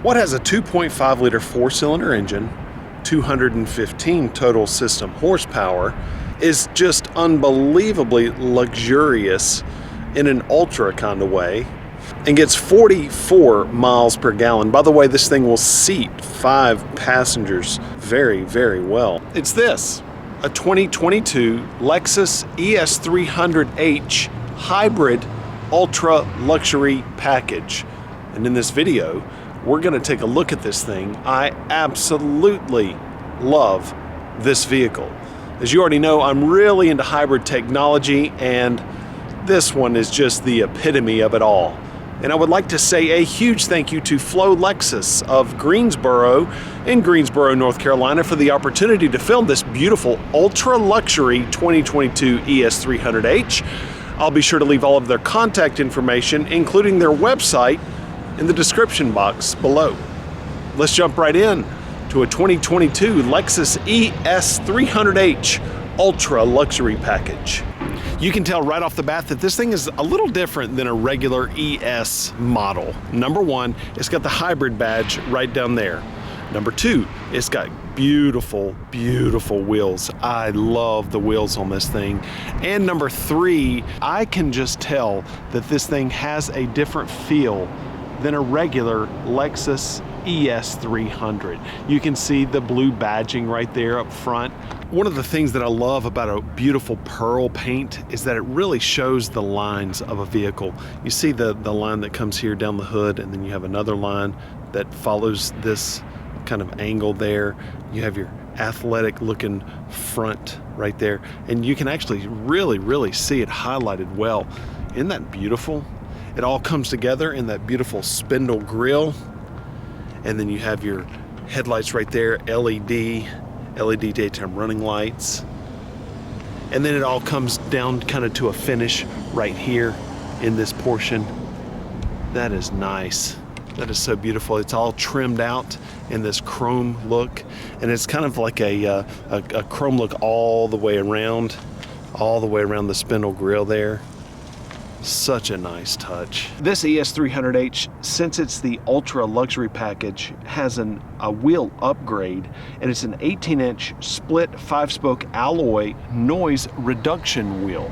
What has a 2.5 liter 4-cylinder engine, 215 total system horsepower, is just unbelievably luxurious in an ultra kind of way, and gets 44 miles per gallon. By the way, this thing will seat 5 passengers very, very well. It's this, a 2022 Lexus ES300h Hybrid Ultra Luxury Package. And in this video, we're gonna take a look at this thing. I absolutely love this vehicle. As you already know, I'm really into hybrid technology, and this one is just the epitome of it all. And I would like to say a huge thank you to Flo Lexus of Greensboro in Greensboro, North Carolina, for the opportunity to film this beautiful ultra luxury 2022 ES300h. I'll be sure to leave all of their contact information, including their website, in the description box below. Let's jump right in to a 2022 Lexus ES300h Ultra Luxury Package. You can tell right off the bat that this thing is a little different than a regular ES model. Number one, it's got the hybrid badge right down there. Number two, it's got beautiful, beautiful wheels. I love the wheels on this thing. And number three, I can just tell that this thing has a different feel than a regular Lexus ES300. You can see the blue badging right there up front. One of the things that I love about a beautiful pearl paint is that it really shows the lines of a vehicle. You see the line that comes here down the hood, and then you have another line that follows this kind of angle there. You have your athletic looking front right there, and you can actually really see it highlighted well. Isn't that beautiful? It all comes together in that beautiful spindle grille, and then you have your headlights right there, LED daytime running lights, and then it all comes down kind of to a finish right here in this portion. That is nice. That is so beautiful. It's all trimmed out in this chrome look, and it's kind of like a chrome look all the way around the spindle grille there. Such a nice touch. This ES300h, since it's the ultra luxury package, has a wheel upgrade, and it's an 18-inch split 5-spoke alloy noise reduction wheel.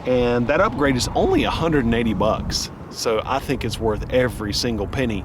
And that upgrade is only 180 bucks. So I think it's worth every single penny,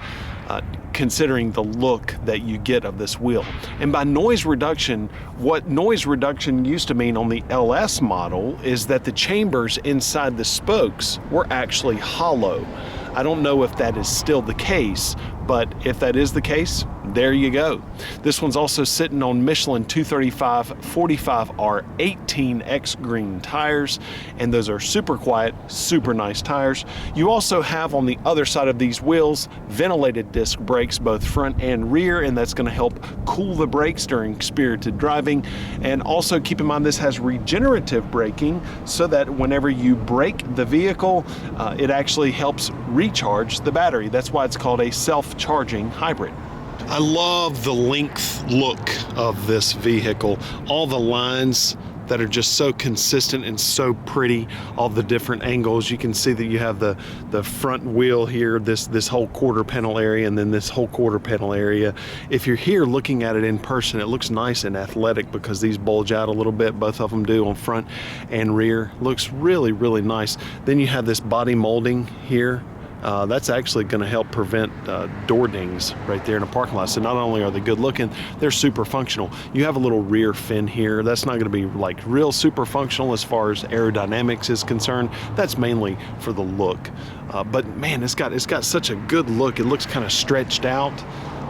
considering the look that you get of this wheel. And by noise reduction, what noise reduction used to mean on the LS model is that the chambers inside the spokes were actually hollow. I don't know if that is still the case, but if that is the case, there you go. This one's also sitting on Michelin 235 45R 18X green tires, and those are super quiet, super nice tires. You also have on the other side of these wheels ventilated disc brakes, both front and rear, and that's going to help cool the brakes during spirited driving. And also keep in mind, this has regenerative braking, so that whenever you brake the vehicle, it actually helps recharge the battery. That's why it's called a self-charging hybrid. I love the length look of this vehicle. All the lines that are just so consistent and so pretty, all the different angles. You can see that you have the front wheel here, this whole quarter panel area, and then this whole quarter panel area. If you're here looking at it in person, it looks nice and athletic because these bulge out a little bit. Both of them do on front and rear. Looks really nice. Then you have this body molding here. That's actually going to help prevent door dings right there in a parking lot. So not only are they good looking, they're super functional. You have a little rear fin here. That's not going to be like real super functional as far as aerodynamics is concerned. That's mainly for the look. But man, it's got such a good look. It looks kind of stretched out,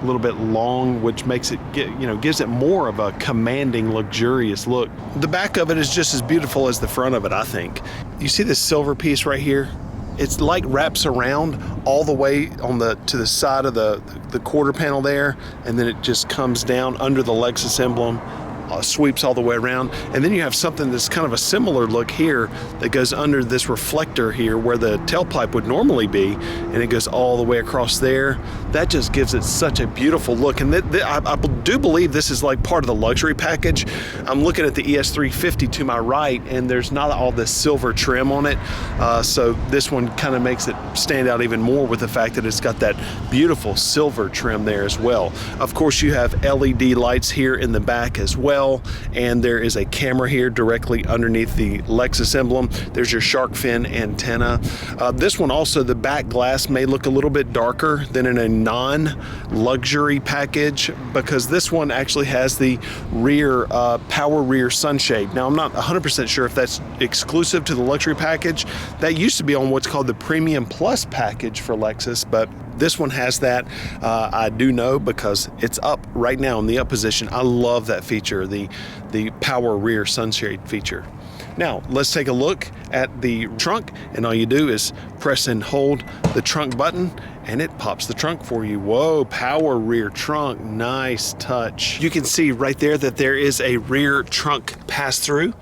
a little bit long, which makes it gives it more of a commanding, luxurious look. The back of it is just as beautiful as the front of it, I think. You see this silver piece right here? It's like wraps around all the way to the side of the quarter panel there, and then it just comes down under the Lexus emblem. sweeps all the way around. And then you have something that's kind of a similar look here that goes under this reflector here where the tailpipe would normally be, and it goes all the way across there. That just gives it such a beautiful look. And I do believe this is like part of the luxury package. I'm looking at the ES350 to my right, and there's not all this silver trim on it. So this one kind of makes it stand out even more with the fact that it's got that beautiful silver trim there as well. Of course, you have LED lights here in the back as well, and there is a camera here directly underneath the Lexus emblem. There's your shark fin antenna. This one also, the back glass may look a little bit darker than in a non-luxury package, because this one actually has the rear power rear sunshade. Now, I'm not 100% sure if that's exclusive to the luxury package. That used to be on what's called the Premium Plus package for Lexus, but this one has that. I do know because it's up right now in the up position. I love that feature, the power rear sunshade feature. Now, let's take a look at the trunk, and all you do is press and hold the trunk button, and it pops the trunk for you. Whoa, power rear trunk, nice touch. You can see right there that there is a rear trunk pass-through,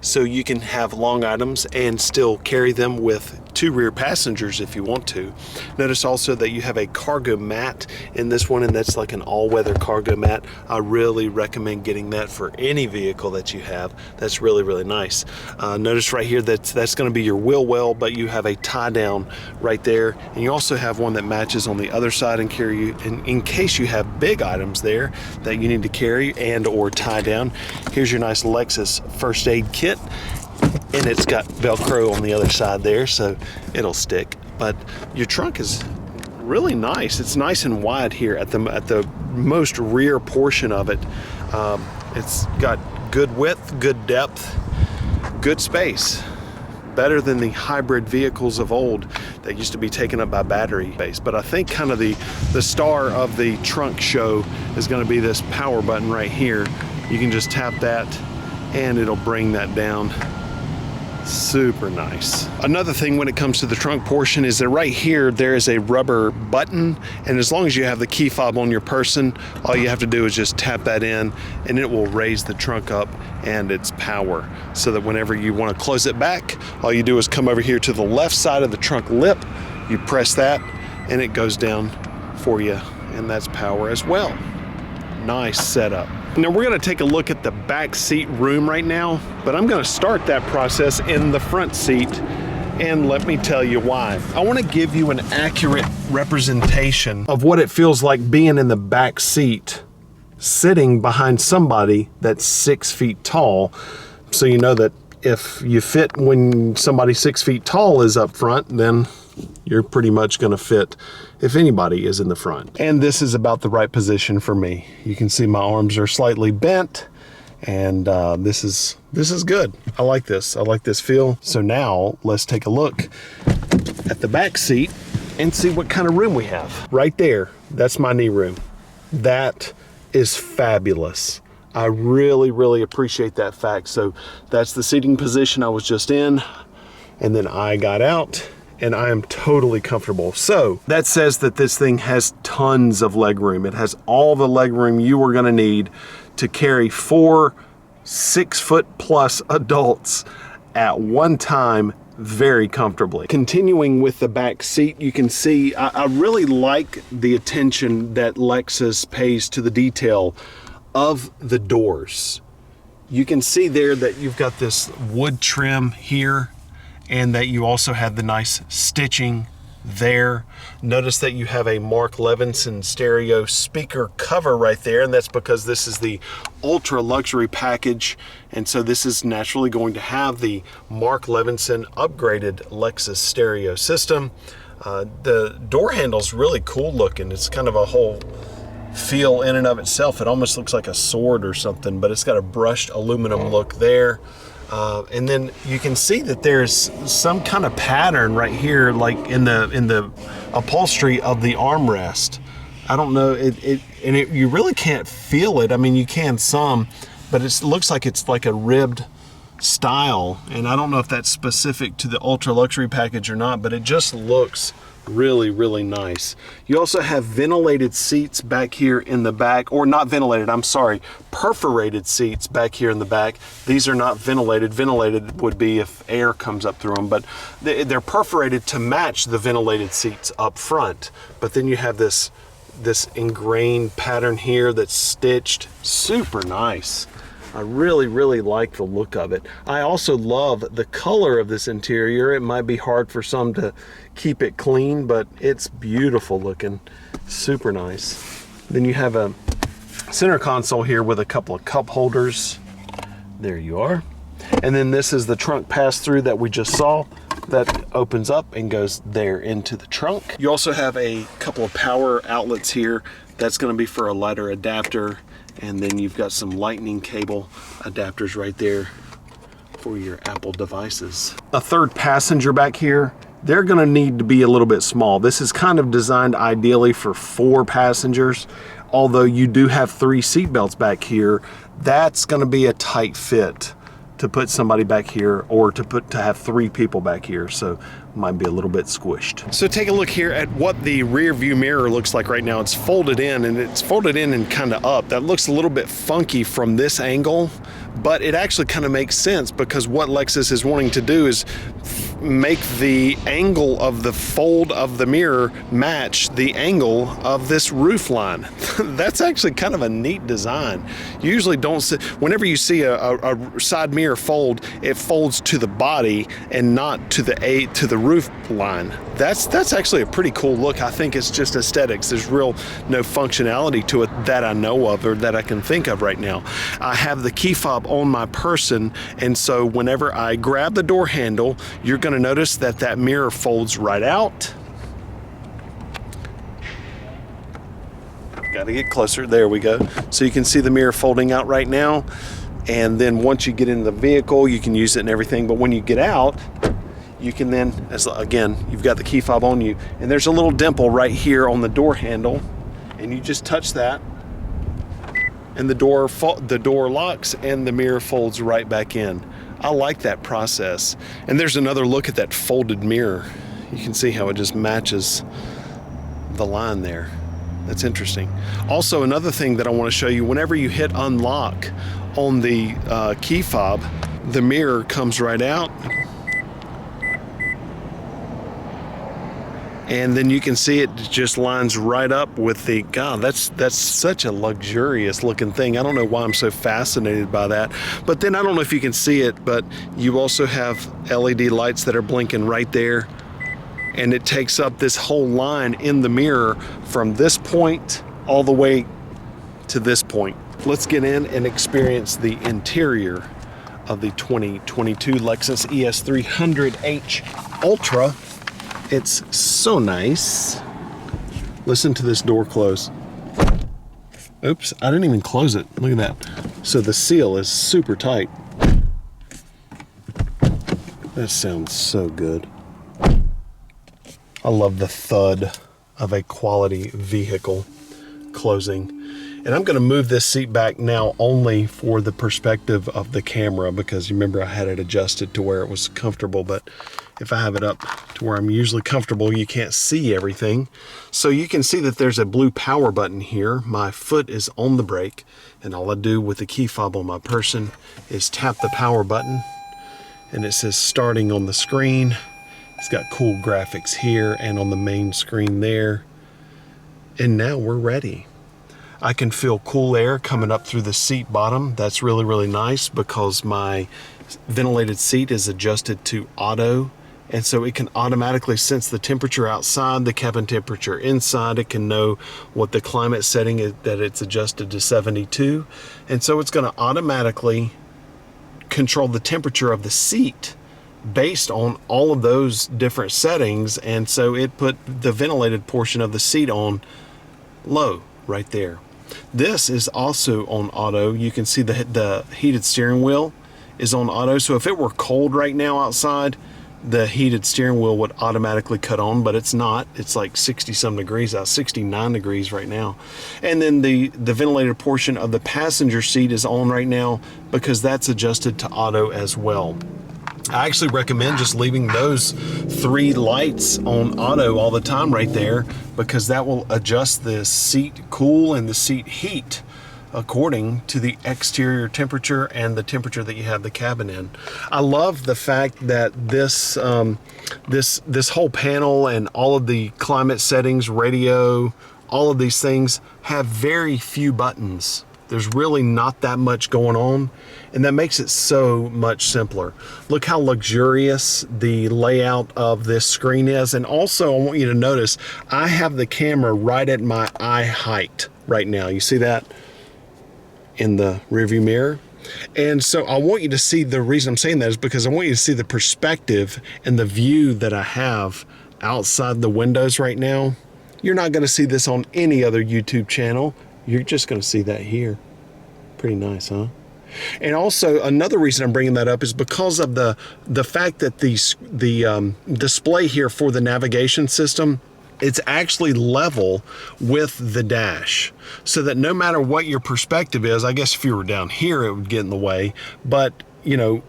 so you can have long items and still carry them with 2 rear passengers if you want to. Notice also that you have a cargo mat in this one, and that's like an all-weather cargo mat. I really recommend getting that for any vehicle that you have. That's really, really nice. Notice right here that's going to be your wheel well, but you have a tie down right there, and you also have one that matches on the other side and carry you in case you have big items there that you need to carry and or tie down. Here's your nice Lexus first aid kit, and it's got Velcro on the other side there, so it'll stick. But your trunk is really nice. It's nice and wide here at the most rear portion of it. It's got good width, good depth, good space. Better than the hybrid vehicles of old that used to be taken up by battery base. But I think kind of the star of the trunk show is going to be this power button right here. You can just tap that and it'll bring that down. Super nice. Another thing when it comes to the trunk portion is that right here there is a rubber button, and as long as you have the key fob on your person, all you have to do is just tap that in and it will raise the trunk up and its power, so that whenever you want to close it back, all you do is come over here to the left side of the trunk lip, you press that and it goes down for you, and that's power as well. Nice setup. Now we're going to take a look at the back seat room right now, but I'm going to start that process in the front seat, and let me tell you why. I want to give you an accurate representation of what it feels like being in the back seat, sitting behind somebody that's 6 feet tall, so you know that if you fit when somebody 6 feet tall is up front, then you're pretty much going to fit if anybody is in the front. And this is about the right position for me. You can see my arms are slightly bent, and this is good. I like this. I like this feel. So now let's take a look at the back seat and see what kind of room we have. Right there, that's my knee room. That is fabulous. I really, really appreciate that fact. So that's the seating position I was just in, and then I got out, and I am totally comfortable. So that says that this thing has tons of leg room. It has all the leg room you are gonna need to carry 4 6-foot+ adults at one time very comfortably. Continuing with the back seat, you can see I really like the attention that Lexus pays to the detail of the doors. You can see there that you've got this wood trim here, and that you also have the nice stitching there. Notice that you have a Mark Levinson stereo speaker cover right there, and that's because this is the ultra luxury package, and so this is naturally going to have the Mark Levinson upgraded Lexus stereo system. The door handle's really cool looking. It's kind of a whole feel in and of itself. It almost looks like a sword or something, but it's got a brushed aluminum look there. And then you can see that there's some kind of pattern right here, like in the upholstery of the armrest. I don't know, you really can't feel it. I mean, you can some, but it looks like it's like a ribbed style, and I don't know if that's specific to the ultra luxury package or not, but it just looks Really, really nice. You also have ventilated seats back here in the back, or not ventilated, I'm sorry, perforated seats back here in the back. These are not ventilated. Ventilated would be if air comes up through them, but they're perforated to match the ventilated seats up front. But then you have this ingrained pattern here that's stitched. Super nice. I really, really like the look of it. I also love the color of this interior. It might be hard for some to keep it clean, but it's beautiful looking. Super nice. Then you have a center console here with a couple of cup holders. There you are. And then this is the trunk pass-through that we just saw that opens up and goes there into the trunk. You also have a couple of power outlets here. That's going to be for a lighter adapter. And then you've got some lightning cable adapters right there for your Apple devices. A third passenger back here, they're gonna need to be a little bit small. This is kind of designed ideally for 4 passengers, although you do have 3 seat belts back here. That's gonna be a tight fit to put somebody back here, or to have 3 people back here, so might be a little bit squished. So take a look here at what the rear view mirror looks like right now. It's folded in, and it's folded in and kind of up. That looks a little bit funky from this angle, but it actually kind of makes sense because what Lexus is wanting to do is make the angle of the fold of the mirror match the angle of this roof line. That's actually kind of a neat design. You usually don't see, whenever you see a side mirror fold, it folds to the body and not to the roof line. That's actually a pretty cool look. I think it's just aesthetics. There's no functionality to it that I know of or that I can think of right now. I have the key fob on my person, and so whenever I grab the door handle, you're going to notice that mirror folds right out. Got to get closer. There we go. So you can see the mirror folding out right now, and then once you get in the vehicle, you can use it and everything. But when you get out, you can then, again, you've got the key fob on you, and there's a little dimple right here on the door handle, and you just touch that, and the door locks and the mirror folds right back in. I like that process. And there's another look at that folded mirror. You can see how it just matches the line there. That's interesting. Also, another thing that I want to show you, whenever you hit unlock on the key fob, the mirror comes right out. And then you can see it just lines right up with the, God, that's such a luxurious looking thing. I don't know why I'm so fascinated by that. But then I don't know if you can see it, but you also have LED lights that are blinking right there. And it takes up this whole line in the mirror from this point all the way to this point. Let's get in and experience the interior of the 2022 Lexus ES300h Ultra. It's so nice. Listen to this door close. Oops, I didn't even close it. Look at that. So the seal is super tight. That sounds so good. I love the thud of a quality vehicle closing. And I'm going to move this seat back now only for the perspective of the camera, because you remember I had it adjusted to where it was comfortable, but if I have it up to where I'm usually comfortable, you can't see everything. So you can see that there's a blue power button here. My foot is on the brake, and all I do with the key fob on my person is tap the power button, and it says starting on the screen. It's got cool graphics here and on the main screen there. And now we're ready. I can feel cool air coming up through the seat bottom. That's really, really nice because my ventilated seat is adjusted to auto. And so it can automatically sense the temperature outside, the cabin temperature inside. It can know what the climate setting is, that it's adjusted to 72. And so it's going to automatically control the temperature of the seat based on all of those different settings. And so it put the ventilated portion of the seat on low right there. This is also on auto. You can see the heated steering wheel is on auto. So if it were cold right now outside, the heated steering wheel would automatically cut on, but it's not. It's like 60 some degrees out, 69 degrees right now. And then the ventilated portion of the passenger seat is on right now because that's adjusted to auto as well. I actually recommend just leaving those 3 lights on auto all the time right there, because that will adjust the seat cool and the seat heat according to the exterior temperature and the temperature that you have the cabin in. I love the fact that this this whole panel and all of the climate settings, radio, all of these things have very few buttons. There's really not that much going on, and that makes it so much simpler. Look how luxurious the layout of this screen is. And also, I want you to notice, I have the camera right at my eye height right now. You see that in the rearview mirror? And so I want you to see, the reason I'm saying that is because I want you to see the perspective and the view that I have outside the windows right now. You're not going to see this on any other YouTube channel. You're just going to see that here. Pretty nice, huh? And also, another reason I'm bringing that up is because of the fact that the display here for the navigation system, it's actually level with the dash, so that no matter what your perspective is, I guess if you were down here, it would get in the way, but you know,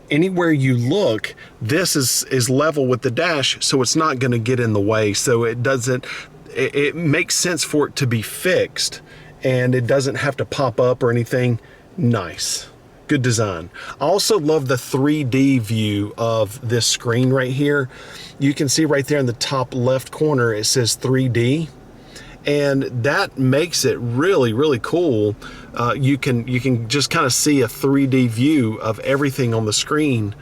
anywhere you look, this is level with the dash, so it's not going to get in the way. So it makes sense for it to be fixed, and it doesn't have to pop up or anything. Nice. Good design. I also love the 3D view of this screen right here. You can see right there in the top left corner, it says 3D, and that makes it really, really cool. You can just kind of see a 3D view of everything on the screen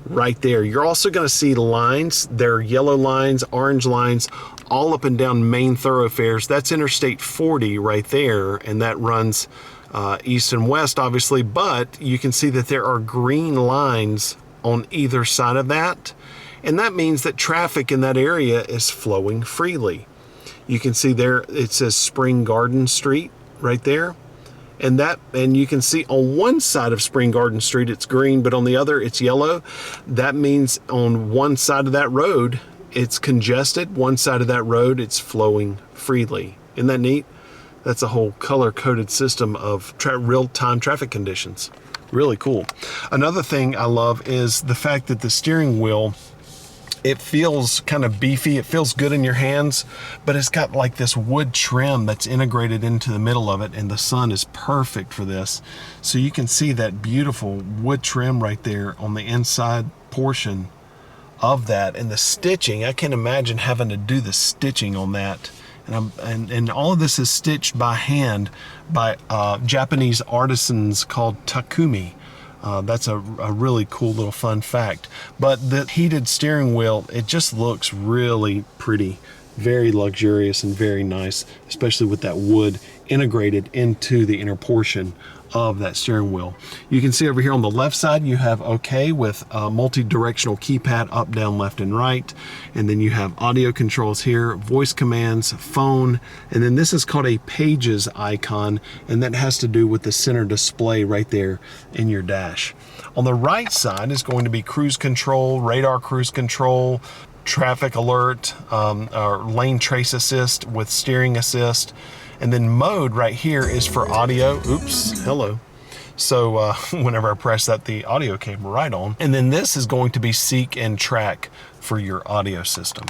right there. You're also going to see lines. There are yellow lines, orange lines, all up and down main thoroughfares. That's Interstate 40 right there, and that runs east and west, obviously, but you can see that there are green lines on either side of that, and that means that traffic in that area is flowing freely. You can see there it says Spring Garden Street right there, and you can see on one side of Spring Garden Street it's green, but on the other it's yellow. That means on one side of that road it's congested, one side of that road it's flowing freely. Isn't that neat? That's a whole color-coded system of real-time traffic conditions. Really cool. Another thing I love is the fact that the steering wheel, it feels kind of beefy. It feels good in your hands, but it's got like this wood trim that's integrated into the middle of it, and the sun is perfect for this. So you can see that beautiful wood trim right there on the inside portion of that. And the stitching, I can't imagine having to do the stitching on that. And all of this is stitched by hand by Japanese artisans called Takumi. That's a really cool little fun fact. But the heated steering wheel, it just looks really pretty, very luxurious and very nice, especially with that wood integrated into the inner portion of that steering wheel. You can see over here on the left side you have OK with a multi-directional keypad, up, down, left, and right, and then you have audio controls here, voice commands, phone, and then this is called a pages icon, and that has to do with the center display right there in your dash. On the right side is going to be cruise control, radar cruise control, traffic alert, or lane trace assist with steering assist. And then mode right here is for audio. Oops, hello. So whenever I press that, the audio came right on. And then this is going to be seek and track for your audio system.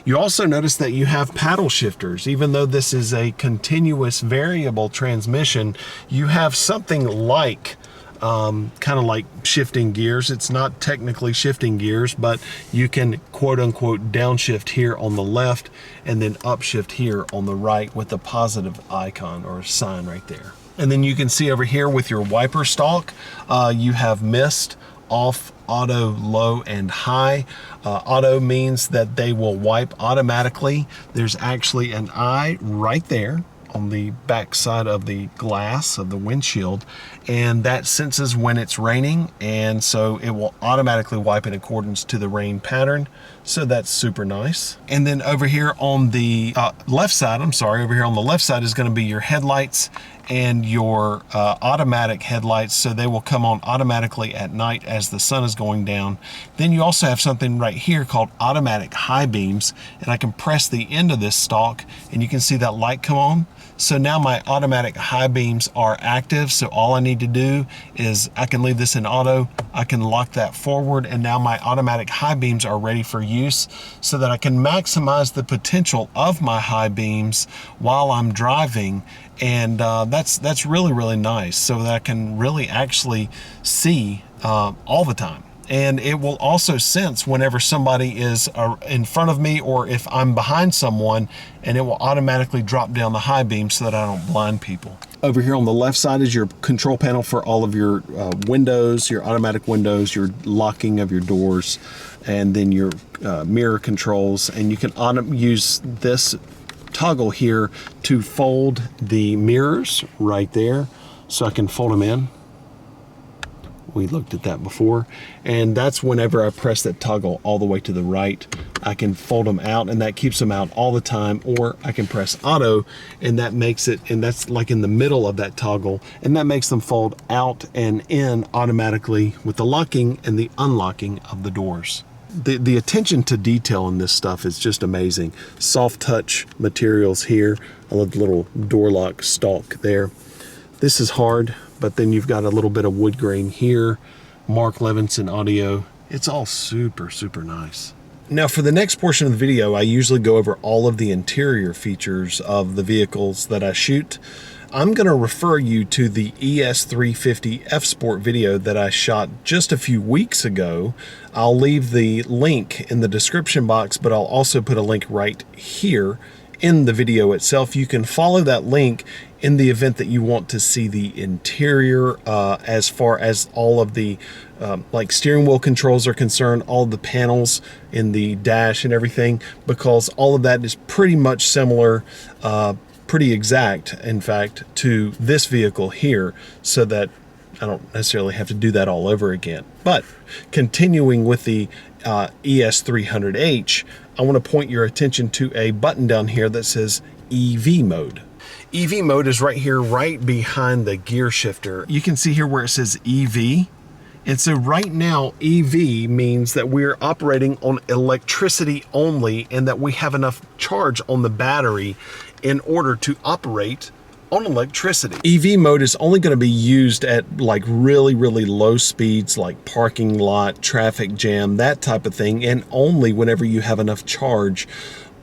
You also notice that you have paddle shifters. Even though this is a continuous variable transmission, you have something like kind of like shifting gears. It's not technically shifting gears, but you can quote unquote downshift here on the left and then upshift here on the right with the positive icon or sign right there. And then you can see over here with your wiper stalk, you have mist, off, auto, low, and high. Auto means that they will wipe automatically. There's actually an eye right there on the back side of the glass of the windshield, and that senses when it's raining, and so it will automatically wipe in accordance to the rain pattern. So that's super nice. And then over here on the left side, over here on the left side is going to be your headlights and your automatic headlights, so they will come on automatically at night as the sun is going down. Then you also have something right here called automatic high beams, and I can press the end of this stalk and you can see that light come on. So now my automatic high beams are active. So all I need to do is I can leave this in auto. I can lock that forward, and now my automatic high beams are ready for use so that I can maximize the potential of my high beams while I'm driving. And that's really, really nice, so that I can really actually see all the time. And it will also sense whenever somebody is in front of me or if I'm behind someone, and it will automatically drop down the high beam so that I don't blind people. Over here on the left side is your control panel for all of your windows, your automatic windows, your locking of your doors, and then your mirror controls. And you can use this toggle here to fold the mirrors right there, so I can fold them in. We looked at that before, and that's whenever I press that toggle all the way to the right, I can fold them out, and that keeps them out all the time. Or I can press auto, and that makes it, and that's like in the middle of that toggle, and that makes them fold out and in automatically with the locking and the unlocking of the doors. The attention to detail in this stuff is just amazing. Soft touch materials here. I love the little door lock stalk there. This is hard, but then you've got a little bit of wood grain here. Mark Levinson audio. It's all super, super nice. Now for the next portion of the video, I usually go over all of the interior features of the vehicles that I shoot. I'm going to refer you to the ES350 F-Sport video that I shot just a few weeks ago. I'll leave the link in the description box, but I'll also put a link right here in the video itself. You can follow that link in the event that you want to see the interior as far as all of the like steering wheel controls are concerned, all of the panels in the dash and everything, because all of that is pretty much similar, pretty exact, in fact, to this vehicle here, so that I don't necessarily have to do that all over again. But continuing with the ES300H, I want to point your attention to a button down here that says EV mode. EV mode is right here, right behind the gear shifter. You can see here where it says EV. And so right now, EV means that we're operating on electricity only, and that we have enough charge on the battery in order to operate on electricity. EV mode is only going to be used at like really, really low speeds, like parking lot, traffic jam, that type of thing, and only whenever you have enough charge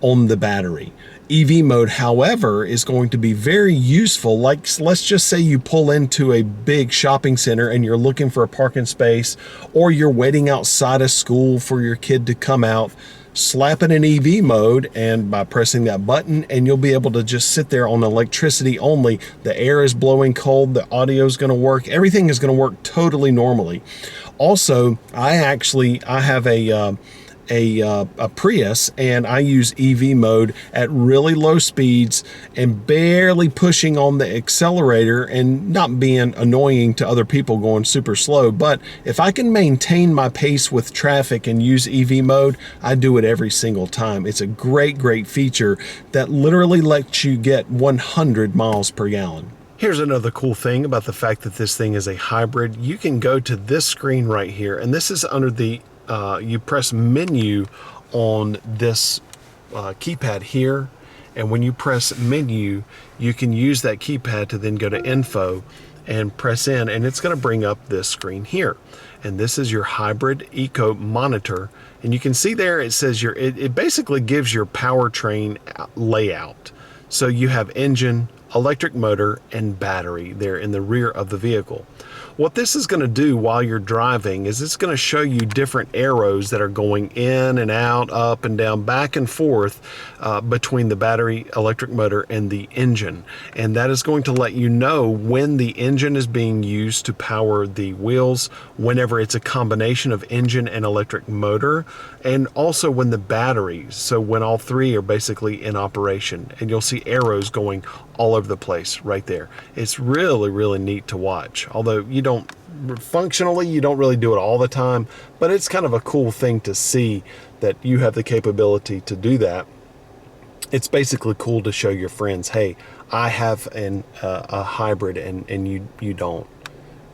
on the battery. EV mode, however, is going to be very useful. Like, let's just say you pull into a big shopping center and you're looking for a parking space, or you're waiting outside of school for your kid to come out. Slap it in EV mode, and by pressing that button, and you'll be able to just sit there on electricity only. The air is blowing cold, the audio is going to work, everything is going to work totally normally. Also, I have a Prius, and I use EV mode at really low speeds and barely pushing on the accelerator and not being annoying to other people going super slow. But if I can maintain my pace with traffic and use EV mode, I do it every single time. It's a great, great feature that literally lets you get 100 miles per gallon. Here's another cool thing about the fact that this thing is a hybrid. You can go to this screen right here, and this is under the you press menu on this keypad here, and when you press menu, you can use that keypad to then go to info and press in, and it's going to bring up this screen here. And this is your hybrid eco monitor, and you can see there it says it basically gives your powertrain layout. So you have engine, electric motor, and battery there in the rear of the vehicle. What this is going to do while you're driving is it's going to show you different arrows that are going in and out, up and down, back and forth between the battery, electric motor, and the engine. And that is going to let you know when the engine is being used to power the wheels, whenever it's a combination of engine and electric motor, and also when the batteries, so when all three are basically in operation. And you'll see arrows going all over the place right there. It's really, really neat to watch. Although functionally, you don't really do it all the time, but it's kind of a cool thing to see that you have the capability to do that. It's basically cool to show your friends, hey, I have a hybrid and you don't.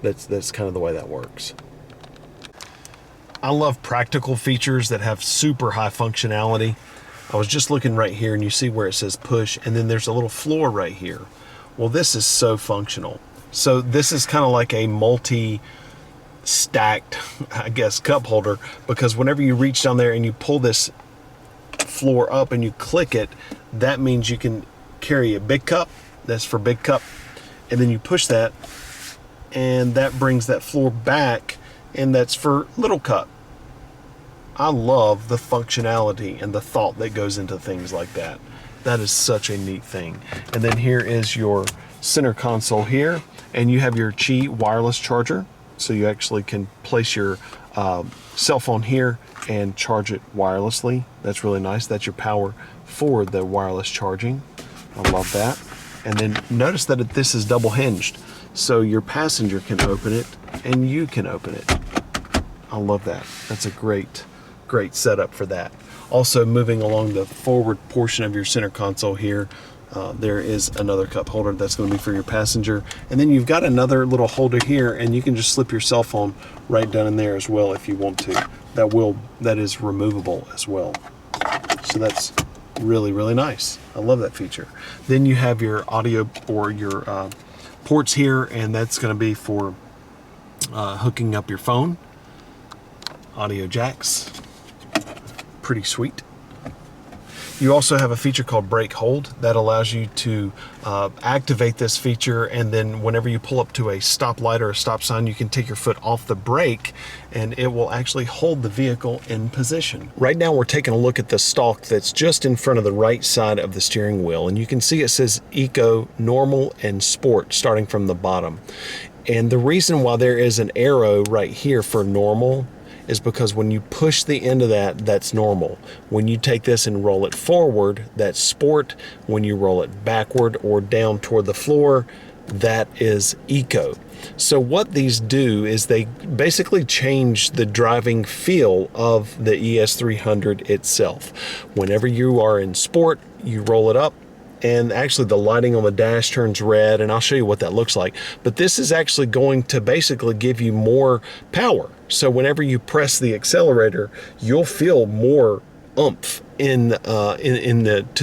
That's kind of the way that works. I love practical features that have super high functionality. I was just looking right here, and you see where it says push, and then there's a little floor right here. Well, this is so functional. So this is kind of like a multi-stacked, I guess, cup holder, because whenever you reach down there and you pull this floor up and you click it, that means you can carry a big cup. That's for big cup. And then you push that, and that brings that floor back, and that's for little cup. I love the functionality and the thought that goes into things like that. That is such a neat thing. And then here is your center console here, and you have your Qi wireless charger. So you actually can place your cell phone here and charge it wirelessly. That's really nice. That's your power for the wireless charging. I love that. And then notice that this is double hinged. So your passenger can open it and you can open it. I love that. That's a great setup for that. Also, moving along the forward portion of your center console here, there is another cup holder that's going to be for your passenger. And then you've got another little holder here, and you can just slip your cell phone right down in there as well if you want to. That is removable as well. So that's really, really nice. I love that feature. Then you have your audio or your ports here, and that's going to be for hooking up your phone. Audio jacks. Pretty sweet. You also have a feature called brake hold that allows you to activate this feature, and then whenever you pull up to a stoplight or a stop sign, you can take your foot off the brake and it will actually hold the vehicle in position. Right now we're taking a look at the stalk that's just in front of the right side of the steering wheel, and you can see it says Eco, Normal, and Sport starting from the bottom. And the reason why there is an arrow right here for normal is because when you push the end of that, that's normal. When you take this and roll it forward, that's sport. When you roll it backward or down toward the floor, that is eco. So what these do is they basically change the driving feel of the ES300 itself. Whenever you are in sport, you roll it up, and actually the lighting on the dash turns red, and I'll show you what that looks like. But this is actually going to basically give you more power. So whenever you press the accelerator, you'll feel more oomph to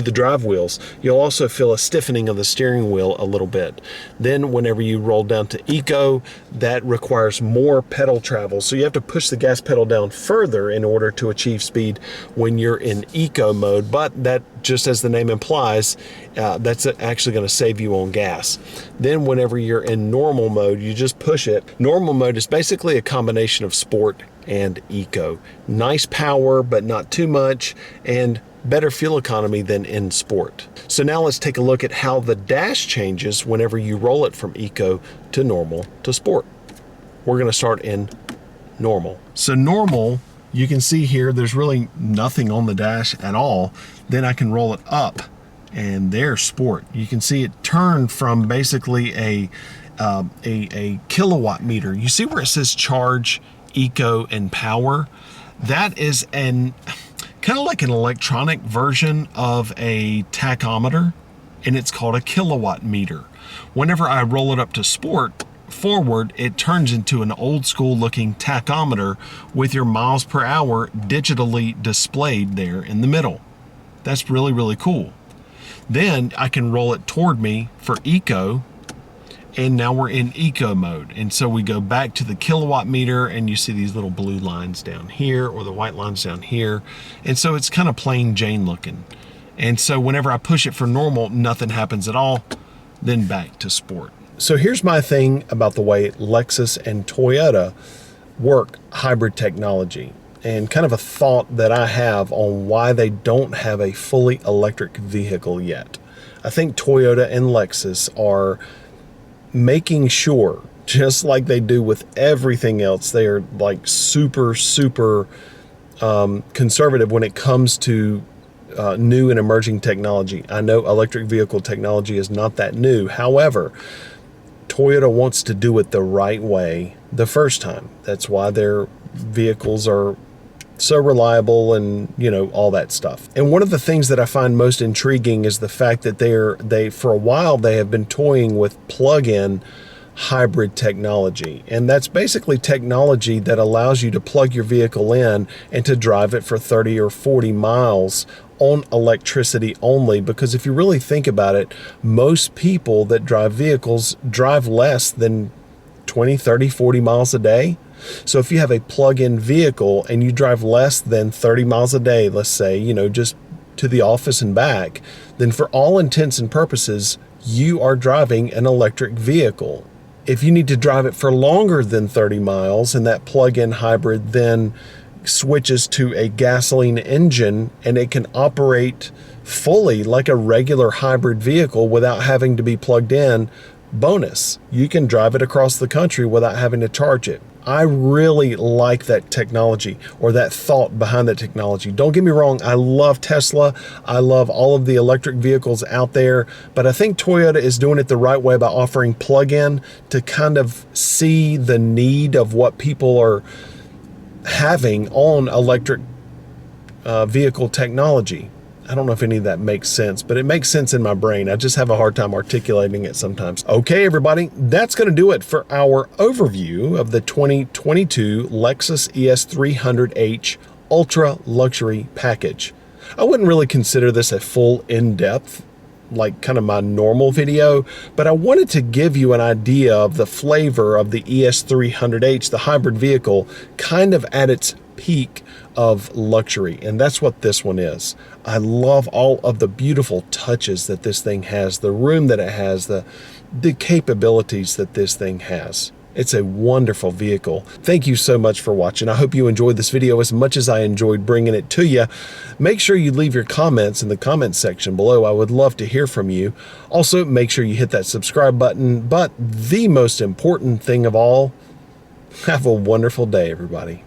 the drive wheels. You'll also feel a stiffening of the steering wheel a little bit. Then whenever you roll down to eco, that requires more pedal travel. So you have to push the gas pedal down further in order to achieve speed when you're in eco mode. But that, just as the name implies, that's actually going to save you on gas. Then whenever you're in normal mode, you just push it. Normal mode is basically a combination of sport and eco. Nice power, but not too much, and better fuel economy than in sport. So now let's take a look at how the dash changes whenever you roll it from eco to normal to sport. We're going to start in normal. So normal, you can see here there's really nothing on the dash at all. Then I can roll it up, and there's sport. You can see it turned from basically a kilowatt meter. You see where it says charge, eco, and power? That is kind of like an electronic version of a tachometer, and it's called a kilowatt meter. Whenever I roll it up to sport forward, it turns into an old school looking tachometer with your miles per hour digitally displayed there in the middle. That's really, really cool. Then I can roll it toward me for eco, and now we're in eco mode. And so we go back to the kilowatt meter, and you see these little blue lines down here, or the white lines down here. And so it's kind of plain Jane looking. And so whenever I push it for normal, nothing happens at all. Then back to sport. So here's my thing about the way Lexus and Toyota work hybrid technology, and kind of a thought that I have on why they don't have a fully electric vehicle yet. I think Toyota and Lexus are making sure, just like they do with everything else, they are like super conservative when it comes to new and emerging technology. I know electric vehicle technology is not that new. However, Toyota wants to do it the right way the first time. That's why their vehicles are so reliable and, you know, all that stuff. And one of the things that I find most intriguing is the fact that they for a while they have been toying with plug-in hybrid technology. And that's basically technology that allows you to plug your vehicle in and to drive it for 30 or 40 miles on electricity only, because if you really think about it, most people that drive vehicles drive less than 20, 30, 40 miles a day. So if you have a plug-in vehicle and you drive less than 30 miles a day, let's say, you know, just to the office and back, then for all intents and purposes, you are driving an electric vehicle. If you need to drive it for longer than 30 miles and that plug-in hybrid then switches to a gasoline engine and it can operate fully like a regular hybrid vehicle without having to be plugged in, bonus, you can drive it across the country without having to charge it. I really like that technology, or that thought behind that technology. Don't get me wrong, I love Tesla. I love all of the electric vehicles out there, but I think Toyota is doing it the right way by offering plug-in to kind of see the need of what people are having on electric vehicle technology. I don't know if any of that makes sense, but it makes sense in my brain. I just have a hard time articulating it sometimes. Okay, everybody, that's going to do it for our overview of the 2022 Lexus ES300h Ultra Luxury Package. I wouldn't really consider this a full in-depth, like kind of my normal video, but I wanted to give you an idea of the flavor of the ES300h, the hybrid vehicle, kind of at its peak of luxury, and that's what this one is. I love all of the beautiful touches that this thing has, the room that it has, the capabilities that this thing has. It's a wonderful vehicle. Thank you so much for watching. I hope you enjoyed this video as much as I enjoyed bringing it to you. Make sure you leave your comments in the comment section below. I would love to hear from you. Also, make sure you hit that subscribe button. But the most important thing of all, have a wonderful day, everybody.